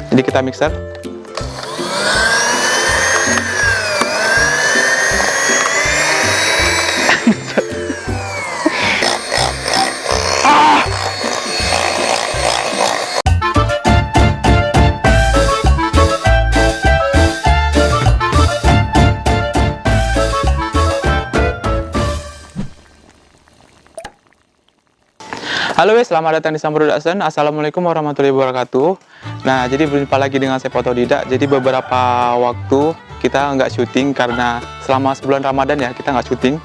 Jadi kita mixer. Halo guys, selamat datang di Sam Production. Assalamualaikum warahmatullahi wabarakatuh. Nah, jadi berjumpa lagi dengan saya Fotodidak. Jadi beberapa waktu kita nggak syuting karena selama sebulan Ramadan ya kita nggak syuting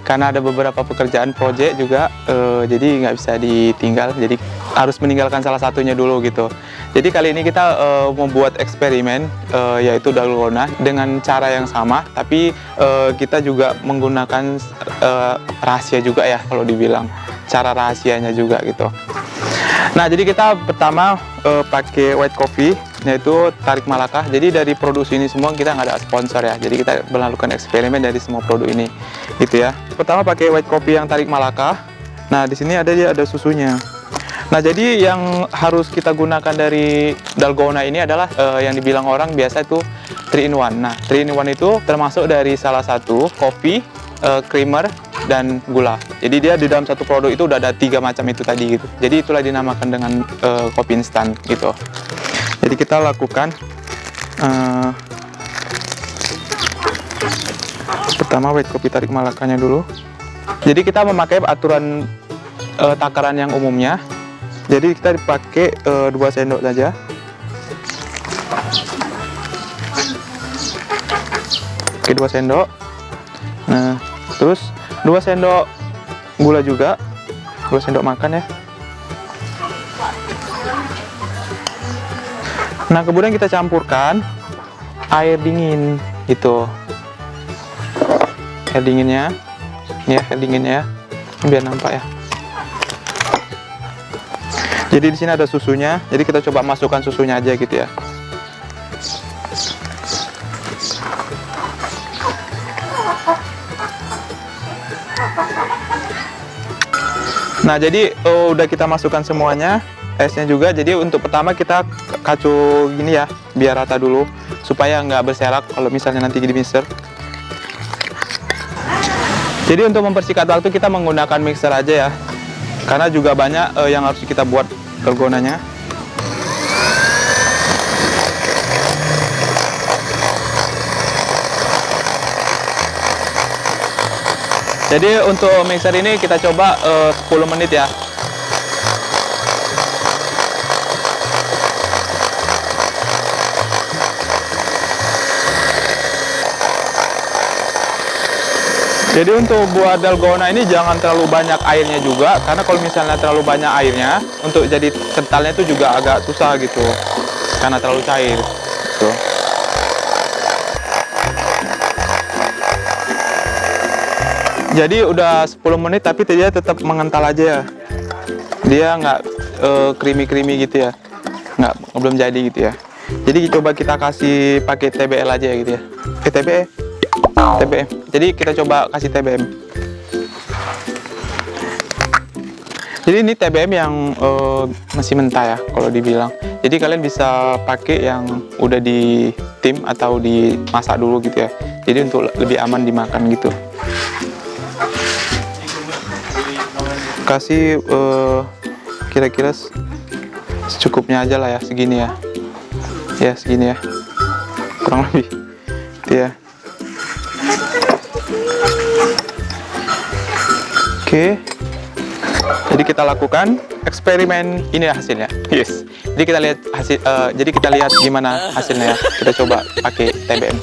karena ada beberapa pekerjaan project juga, jadi nggak bisa ditinggal. Jadi harus meninggalkan salah satunya dulu gitu. Jadi kali ini kita membuat eksperimen yaitu dalgona dengan cara yang sama, tapi kita juga menggunakan rahasia juga ya kalau dibilang. Cara rahasianya juga gitu. Nah, jadi kita pertama pakai white coffee, yaitu Tarik Malaka. Jadi dari produksi ini semua kita nggak ada sponsor ya. Jadi kita melakukan eksperimen dari semua produk ini, gitu ya. Pertama pakai white coffee yang Tarik Malaka. Nah, di sini ada susunya. Nah, jadi yang harus kita gunakan dari dalgona ini adalah yang dibilang orang biasa itu 3 in 1. Nah, 3 in 1 itu termasuk dari salah satu kopi, creamer, dan gula. Jadi dia di dalam satu produk itu udah ada 3 macam itu tadi gitu. Jadi itulah dinamakan dengan kopi instan gitu. Jadi kita lakukan pertama white kopi Tarik Malakanya dulu. Jadi kita memakai aturan takaran yang umumnya. Jadi kita dipakai 2 sendok saja. Oke, 2 sendok. Nah, terus 2 sendok gula juga, 2 sendok makan ya. Nah, kemudian kita campurkan air dingin gitu. Air dinginnya, ya, air dinginnya biar nampak ya. Jadi di sini ada susunya, jadi kita coba masukkan susunya aja gitu ya. Nah, jadi udah kita masukkan semuanya, esnya juga. Jadi untuk pertama kita kacau gini ya, biar rata dulu, supaya nggak berserak kalau misalnya nanti di mixer. Jadi untuk mempersingkat waktu kita menggunakan mixer aja ya, karena juga banyak yang harus kita buat dalgonanya. Jadi untuk mixer ini kita coba 10 menit ya. Jadi untuk buat dalgona ini jangan terlalu banyak airnya juga, karena kalau misalnya terlalu banyak airnya, untuk jadi kentalnya itu juga agak susah gitu, karena terlalu cair. Gitu. Jadi udah 10 menit tapi dia tetap mengental aja ya. Dia nggak creamy gitu ya. Belum jadi gitu ya. Jadi coba kita kasih pakai TBL aja ya gitu ya. TBM. Jadi kita coba kasih TBM. Jadi ini TBM yang masih mentah ya kalau dibilang. Jadi kalian bisa pakai yang udah di tim atau dimasak dulu gitu ya. Jadi untuk lebih aman dimakan gitu. Kasih kira-kira secukupnya aja lah ya, segini ya. Ya, segini ya. Kurang lebih. Gitu ya. Oke. Jadi kita lakukan eksperimen, ini hasilnya. Yes. Jadi kita lihat hasil jadi kita lihat gimana hasilnya ya. Kita coba pakai TBM.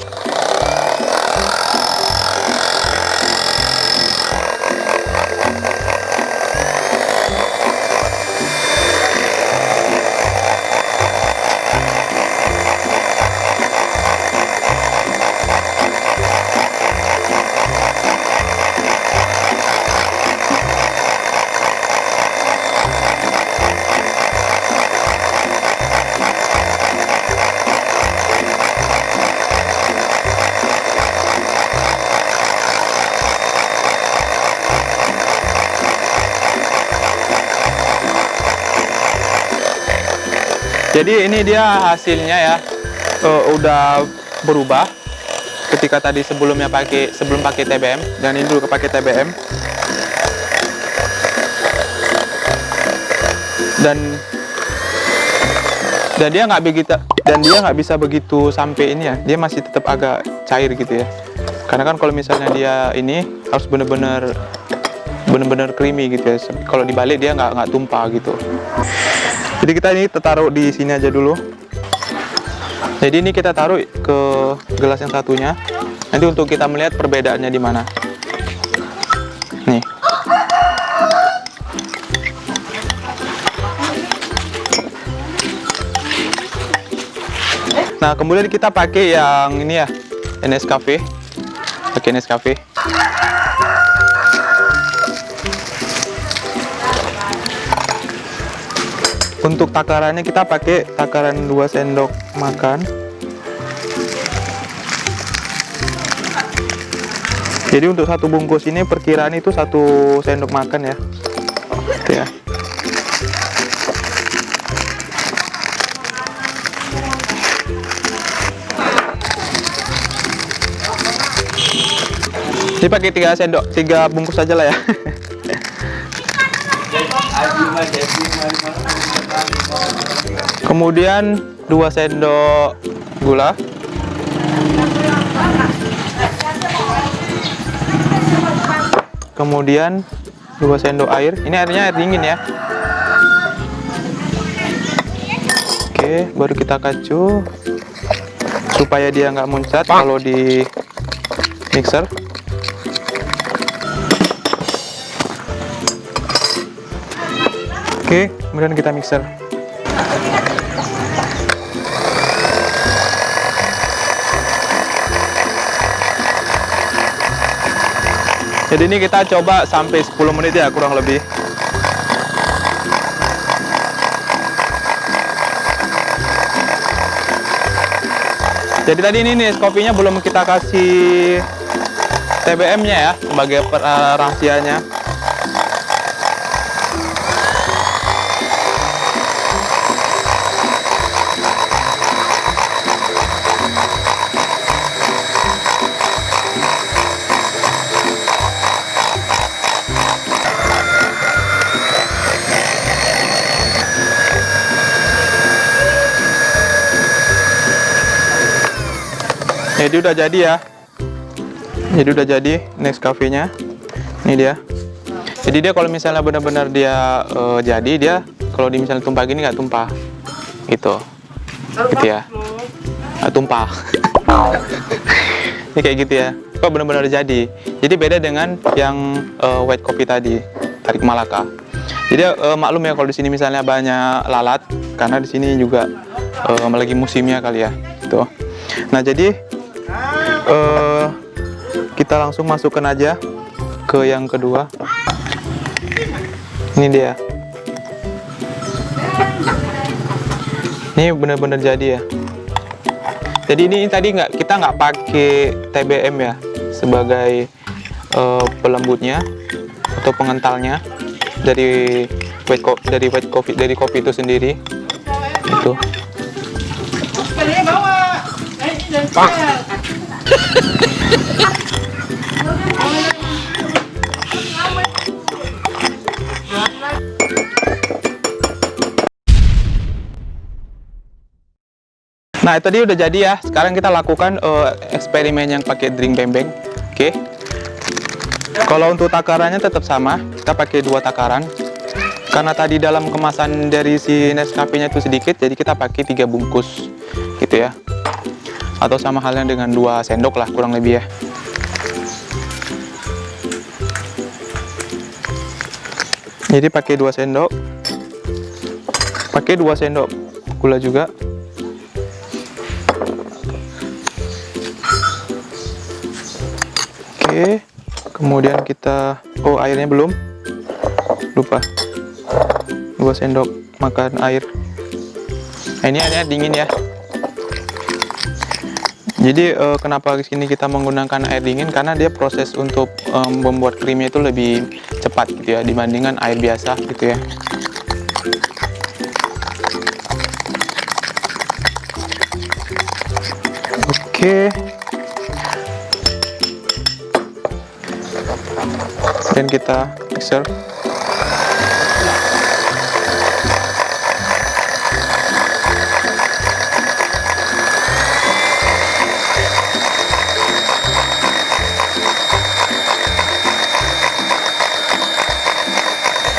Jadi ini dia hasilnya ya, udah berubah ketika tadi sebelum pakai TBM, dan ini dulu pakai TBM. Dan dia nggak bisa begitu sampai ini ya, dia masih tetap agak cair gitu ya. Karena kan kalau misalnya dia ini harus bener-bener creamy gitu ya. Kalau dibalik dia nggak tumpah gitu. Jadi kita ini taruh di sini aja dulu. Jadi ini kita taruh ke gelas yang satunya. Nanti untuk kita melihat perbedaannya di mana. Nih. Nah, kemudian kita pakai yang ini ya, Nescafe. Pakai Nescafe. Untuk takarannya kita pakai takaran 2 sendok makan. Jadi untuk satu bungkus ini perkiraan itu 1 sendok makan ya. Gitu ya. Ini pakai 3 bungkus aja lah ya. Kemudian 2 sendok gula. Kemudian 2 sendok air. Ini airnya air dingin ya. Oke, baru kita kacu supaya dia nggak muncrat kalau di mixer. Oke, kemudian kita mixer. Jadi ini kita coba sampai 10 menit ya kurang lebih. Jadi tadi ini nih kopinya belum kita kasih TBM-nya ya sebagai rahasianya. Jadi udah jadi ya. Jadi udah jadi Nescafe-nya. Ini dia. Jadi dia kalau misalnya benar-benar dia jadi, dia kalau di misalnya tumpah gini nggak tumpah. Gitu. Gitu ya. Nggak tumpah. Ini kayak gitu ya. Kok benar-benar jadi. Jadi beda dengan yang white coffee tadi, tarik Malaka. Jadi maklum ya kalau di sini misalnya banyak lalat, karena di sini juga lagi musimnya kali ya. Gitu. Nah, jadi kita langsung masukkan aja ke yang kedua. Ini dia. Ini benar-benar jadi ya. Jadi ini tadi kita nggak pakai TBM ya sebagai pelembutnya atau pengentalnya dari kopi itu sendiri. Itu. Nah, itu tadi udah jadi ya. Sekarang kita lakukan eksperimen yang pakai drink bembeng. Oke. Kalau untuk takarannya tetap sama, kita pakai 2 takaran. Karena tadi dalam kemasan dari si Nescafe-nya itu sedikit, jadi kita pakai 3 bungkus, gitu ya. Atau sama halnya dengan 2 sendok lah, kurang lebih ya. Jadi pakai 2 sendok. Pakai 2 sendok gula juga. Oke, kemudian kita, airnya belum, lupa, 2 sendok makan air. Nah, ini airnya dingin ya. Jadi kenapa di sini kita menggunakan air dingin, karena dia proses untuk membuat krimnya itu lebih cepat gitu ya dibandingkan air biasa gitu ya. Oke. Dan kita mixer.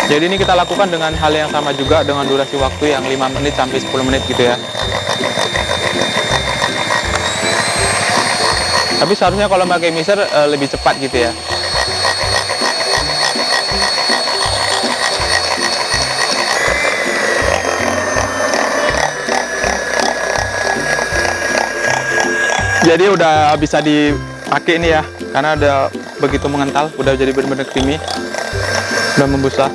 Jadi ini kita lakukan dengan hal yang sama juga, dengan durasi waktu yang 5 menit sampai 10 menit gitu ya. Tapi seharusnya kalau pakai mixer lebih cepat gitu ya. Jadi udah bisa dipakai ini ya, karena udah begitu mengental, udah jadi benar-benar creamy, udah membus lah.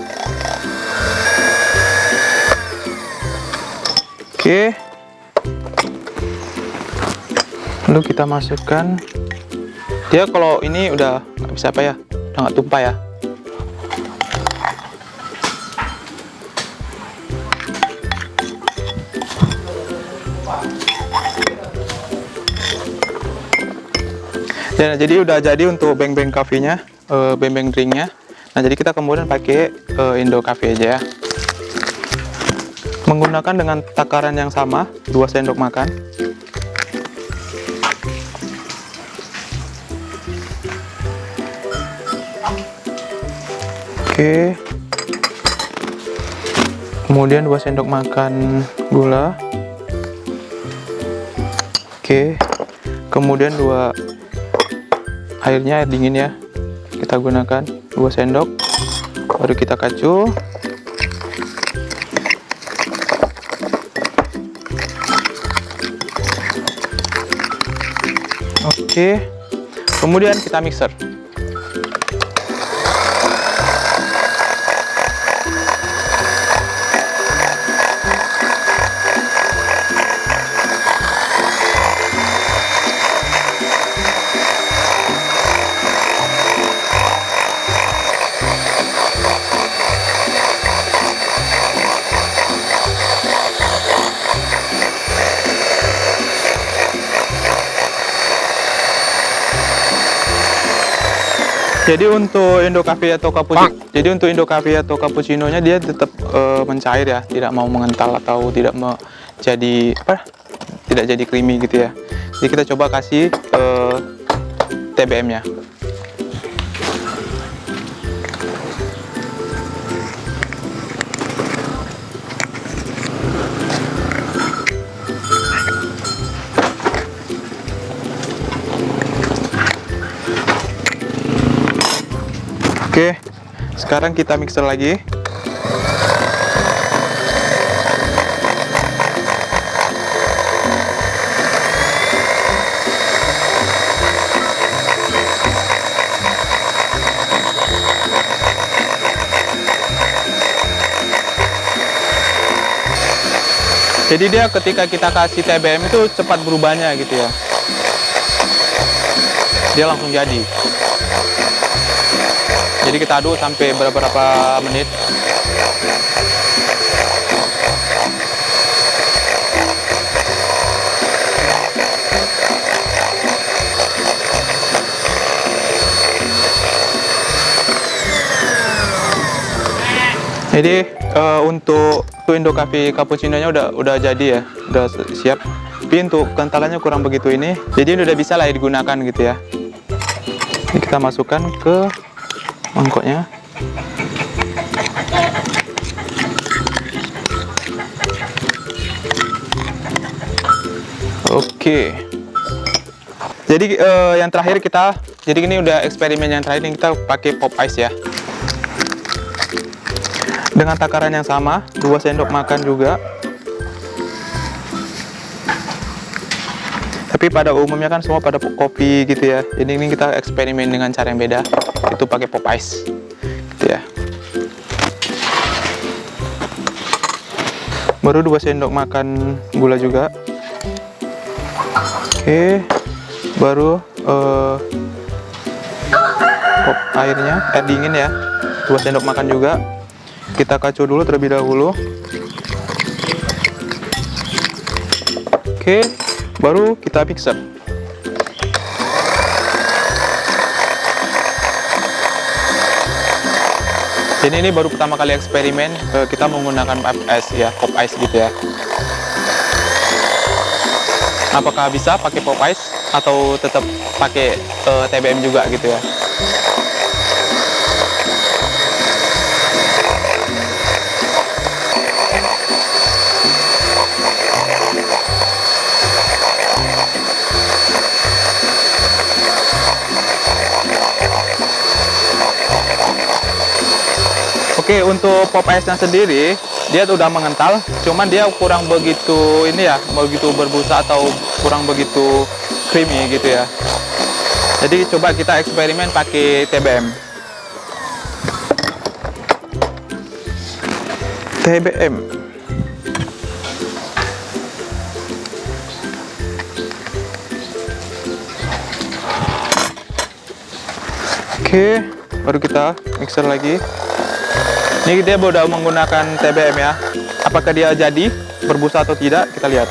Oke, lalu kita masukkan. Dia kalau ini udah nggak bisa apa ya, udah nggak tumpah ya. Ya, jadi udah jadi untuk beng-beng coffee-nya, beng-beng drinknya. Nah, jadi kita kemudian pakai Indo Coffee aja ya. Menggunakan dengan takaran yang sama, 2 sendok makan. Oke. Kemudian 2 sendok makan gula. Oke. Kemudian 2 airnya, air dingin ya. Kita gunakan 2 sendok. Baru kita kacau. Oke. Kemudian kita mixer. Jadi untuk Indo Coffee atau cappuccino-nya dia tetap mencair ya, tidak mau mengental atau tidak jadi tidak jadi creamy gitu ya. Jadi kita coba kasih TBM-nya. Oke, sekarang kita mixer lagi. Jadi dia ketika kita kasih TBM itu cepat berubahnya gitu ya. Dia langsung jadi. Jadi kita aduk sampai beberapa menit. Jadi untuk Indo Coffee cappuccino-nya udah jadi ya, udah siap. Tapi untuk kentalannya kurang begitu ini. Jadi ini udah bisa lah digunakan gitu ya. Ini kita masukkan ke mangkoknya. Oke. Jadi yang terakhir jadi ini udah eksperimen yang terakhir, kita pakai pop ice ya. Dengan takaran yang sama, 2 sendok makan juga. Tapi pada umumnya kan semua pada kopi gitu ya. Jadi ini kita eksperimen dengan cara yang beda. Itu pakai pop ice gitu ya. Baru 2 sendok makan gula juga. Oke. Baru pop airnya, air dingin ya. 2 sendok makan juga. Kita kacau dulu terlebih dahulu. Oke. Baru kita mixer. Ini baru pertama kali eksperimen kita menggunakan pop ice ya, pop ice gitu ya. Apakah bisa pakai pop ice atau tetap pakai TBM juga gitu ya? Oke, untuk pop ice-nya sendiri dia udah mengental, cuman dia kurang begitu ini ya, begitu berbusa atau kurang begitu creamy gitu ya. Jadi coba kita eksperimen pakai TBM. TBM. Oke, baru kita mixer lagi. Ini dia udah menggunakan TBM ya. Apakah dia jadi berbusa atau tidak? Kita lihat.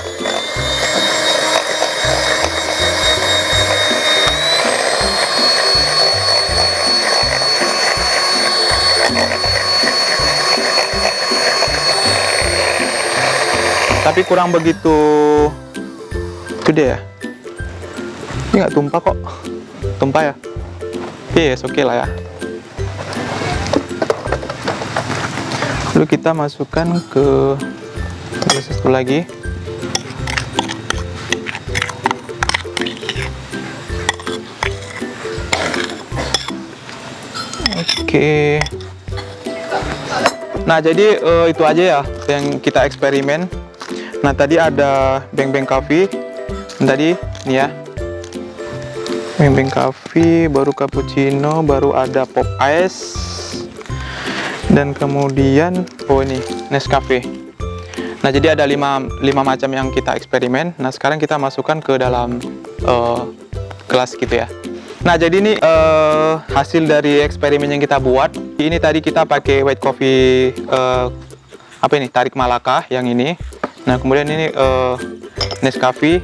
Tapi kurang begitu gede ya. Ini nggak tumpah kok. Tumpah ya? Yes, oke lah ya. Lalu kita masukkan ke satu lagi. Oke. Nah, jadi itu aja ya yang kita eksperimen. Nah, tadi ada Beng Beng Coffee. Tadi ini ya. Beng Beng Coffee, baru cappuccino, baru ada pop ice. Dan kemudian ini Nescafe. Nah, jadi ada 5 macam yang kita eksperimen. Nah, sekarang kita masukkan ke dalam gelas gitu ya. Nah, jadi ini hasil dari eksperimen yang kita buat. Ini tadi kita pakai white coffee tarik Malaka yang ini. Nah, kemudian ini Nescafe,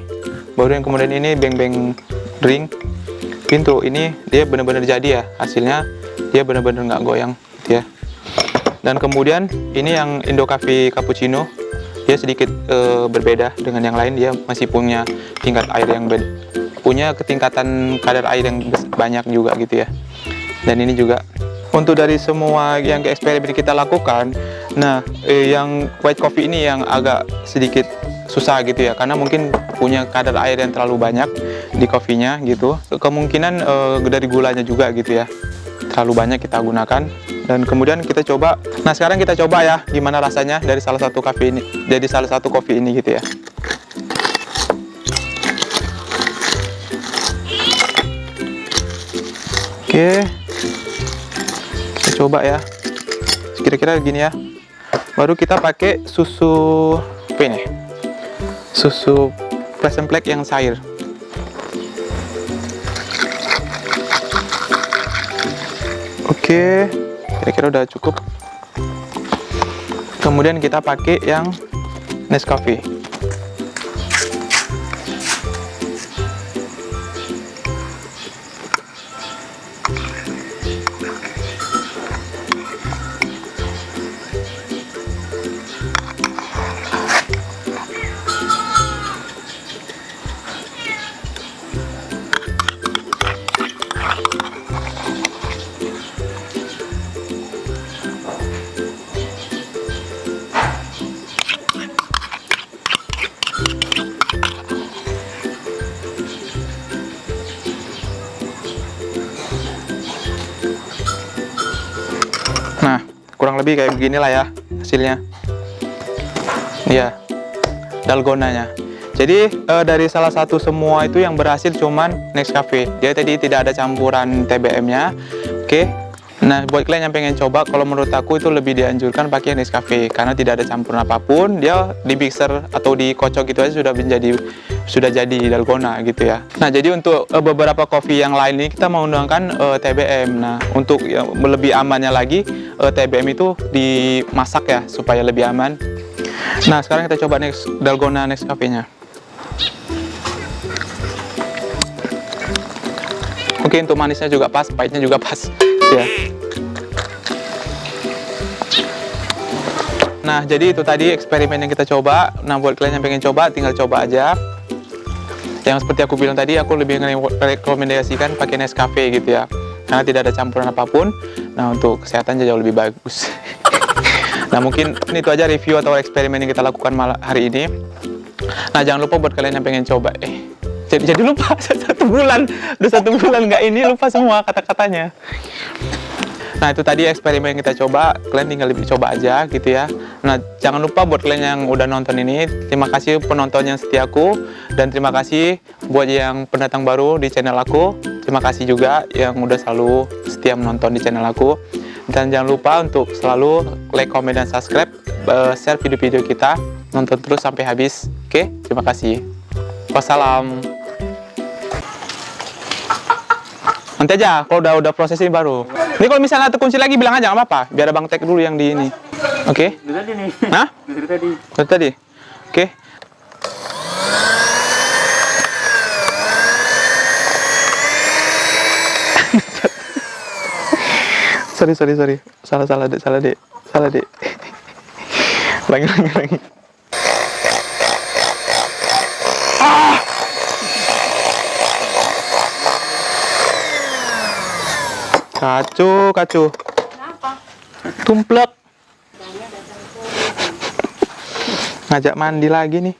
baru yang kemudian ini Beng Beng drink. Pintu ini dia benar-benar jadi ya, hasilnya dia benar-benar nggak goyang ya. Dan kemudian ini yang Indo Coffee Cappuccino, dia sedikit berbeda dengan yang lain. Dia masih punya tingkat air yang punya ketingkatan kadar air yang banyak juga gitu ya. Dan ini juga untuk dari semua yang eksperimen kita lakukan, nah yang white coffee ini yang agak sedikit susah gitu ya, karena mungkin punya kadar air yang terlalu banyak di kopinya gitu. Kemungkinan dari gulanya juga gitu ya, terlalu banyak kita gunakan. Dan kemudian kita coba. Nah, sekarang kita coba ya gimana rasanya dari salah satu kopi ini, dari salah satu kopi ini gitu ya. Oke, kita coba ya. Kira-kira gini ya. Baru kita pakai susu apa ini? Susu Flash and Black yang cair. Oke, kira-kira udah cukup. Kemudian kita pakai yang Nescafe. Nah, kurang lebih kayak beginilah ya hasilnya. Ya, dalgonanya. Jadi dari salah satu semua itu yang berhasil cuman Nescafe. Dia tadi tidak ada campuran TBM-nya. Oke. Nah, buat kalian yang pengen coba, kalau menurut aku itu lebih dianjurkan pakai Nescafe karena tidak ada campuran apapun. Dia di mixer atau dikocok gitu aja sudah jadi dalgona gitu ya. Nah, jadi untuk beberapa kopi yang lain ini kita menggunakan TBM. Nah, untuk yang lebih amannya lagi, TBM itu dimasak ya supaya lebih aman. Nah, sekarang kita coba dalgona Nescafe-nya. Oke, untuk manisnya juga pas, pahitnya juga pas ya. Nah, jadi itu tadi eksperimen yang kita coba. Nah, buat kalian yang pengen coba, tinggal coba aja. Yang seperti aku bilang tadi, aku lebih merekomendasikan pakai Nescafe gitu ya. Karena tidak ada campuran apapun. Nah, untuk kesehatan jauh lebih bagus. Nah, mungkin itu aja review atau eksperimen yang kita lakukan hari ini. Nah, jangan lupa buat kalian yang pengen coba. Jadi lupa. Udah 1 bulan nggak ini, lupa semua kata-katanya. Nah, itu tadi eksperimen yang kita coba, kalian tinggal coba aja gitu ya. Nah, jangan lupa buat kalian yang udah nonton ini, terima kasih penonton yang setiaku, dan terima kasih buat yang pendatang baru di channel aku. Terima kasih juga yang udah selalu setia menonton di channel aku. Dan jangan lupa untuk selalu like, comment, dan subscribe, share video-video kita, nonton terus sampai habis. Oke, terima kasih. Wassalam. Nanti aja, kalau udah proses ini baru. Ini kalau misalnya terkunci lagi bilang aja, nggak apa-apa. Biar abang tag dulu yang di ini. Oke? Dari tadi nih. Hah? Dari tadi. Dari tadi? Oke. Sorry. Salah dek. Lagi. Kacau. Kenapa? Tumplek. Ngajak mandi lagi nih.